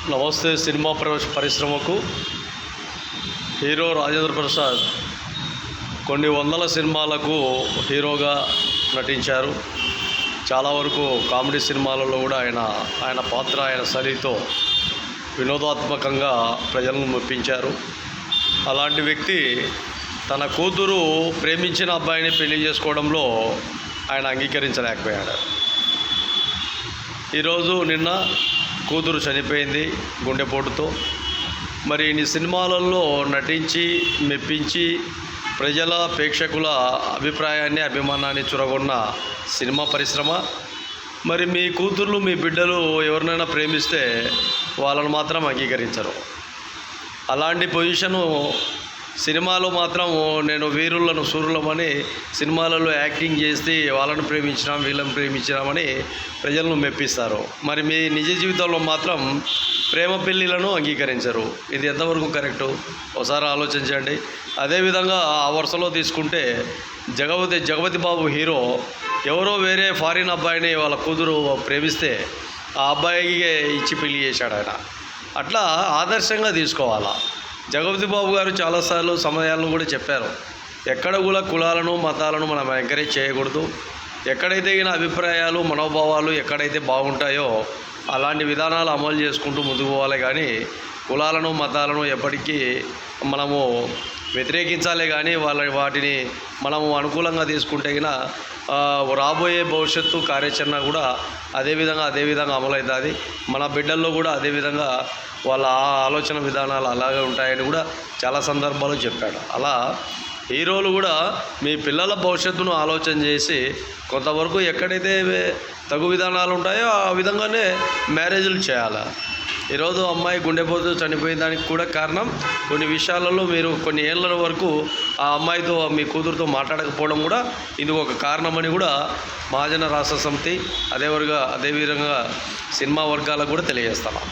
నమస్తే. సినిమా పరిశ్రమకు హీరో రాజేంద్ర ప్రసాద్ కొన్ని వందల సినిమాలకు హీరోగా నటించారు. చాలా వరకు కామెడీ సినిమాలలో కూడా ఆయన పాత్ర ఆయన శైలితో వినోదాత్మకంగా ప్రజలను మెప్పించారు. అలాంటి వ్యక్తి తన కూతురు ప్రేమించిన అబ్బాయిని పెళ్లి చేసుకోవడంలో ఆయన అంగీకరించలేకపోయాడు. ఈరోజు నిన్న కూతురు చనిపోయింది గుండెపోటుతో. మరి ఇన్ని సినిమాలలో నటించి మెప్పించి ప్రజల ప్రేక్షకుల అభిప్రాయాన్ని అభిమానాన్ని చురగొన్న సినిమా పరిశ్రమ, మరి మీ కూతుర్లు మీ బిడ్డలు ఎవరినైనా ప్రేమిస్తే వాళ్ళను మాత్రం అంగీకరించరు. అలాంటి పొజిషను సినిమాలో మాత్రం నేను వీరులను సూరులమని సినిమాలలో యాక్టింగ్ చేసి వాళ్ళను ప్రేమించినాం వీళ్ళని ప్రేమించినామని ప్రజలను మెప్పిస్తారు. మరి మీ నిజ జీవితంలో మాత్రం ప్రేమ పెళ్ళిళ్ళను అంగీకరించరు. ఇది ఎంతవరకు కరెక్టు ఒకసారి ఆలోచించండి. అదేవిధంగా ఆ వరుసలో తీసుకుంటే జగపతి బాబు హీరో ఎవరో వేరే ఫారిన్ అబ్బాయిని వాళ్ళ కూతురు ప్రేమిస్తే ఆ అబ్బాయికి ఇచ్చి పెళ్లి చేశాడు ఆయన. అట్లా ఆదర్శంగా తీసుకోవాలా. జగపతి బాబు గారు చాలాసార్లు సమయాలను కూడా చెప్పారు, ఎక్కడ కూడా కులాలను మతాలను మనం ఎంకరేజ్ చేయకూడదు. ఎక్కడైతే ఈయన అభిప్రాయాలు మనోభావాలు ఎక్కడైతే బాగుంటాయో అలాంటి విధానాలు అమలు చేసుకుంటూ ముందుకు పోవాలి. కానీ కులాలను మతాలను ఎప్పటికీ మనము వ్యతిరేకించాలే కానీ వాటిని మనము అనుకూలంగా తీసుకుంటే గిన రాబోయే భవిష్యత్తు కార్యాచరణ కూడా అదేవిధంగా అమలవుతుంది. మన బిడ్డల్లో కూడా అదేవిధంగా వాళ్ళ ఆలోచన విధానాలు అలాగే ఉంటాయని కూడా చాలా సందర్భాలు చెప్పాడు. అలా హీరోలు కూడా మీ పిల్లల భవిష్యత్తును ఆలోచన చేసి కొంతవరకు ఎక్కడైతే తగు విధానాలు ఉంటాయో ఆ విధంగానే మ్యారేజ్లు చేయాలి. ఈరోజు అమ్మాయి గుండెపోతూ చనిపోయిన దానికి కూడా కారణం కొన్ని విషయాలలో మీరు కొన్ని ఏళ్ళ వరకు ఆ అమ్మాయితో మీ కూతురుతో మాట్లాడకపోవడం కూడా ఇది ఒక కారణమని కూడా మహాజన రాష్ట్ర సమితి అదేవిధంగా సినిమా వర్గాలకు కూడా తెలియజేస్తాను.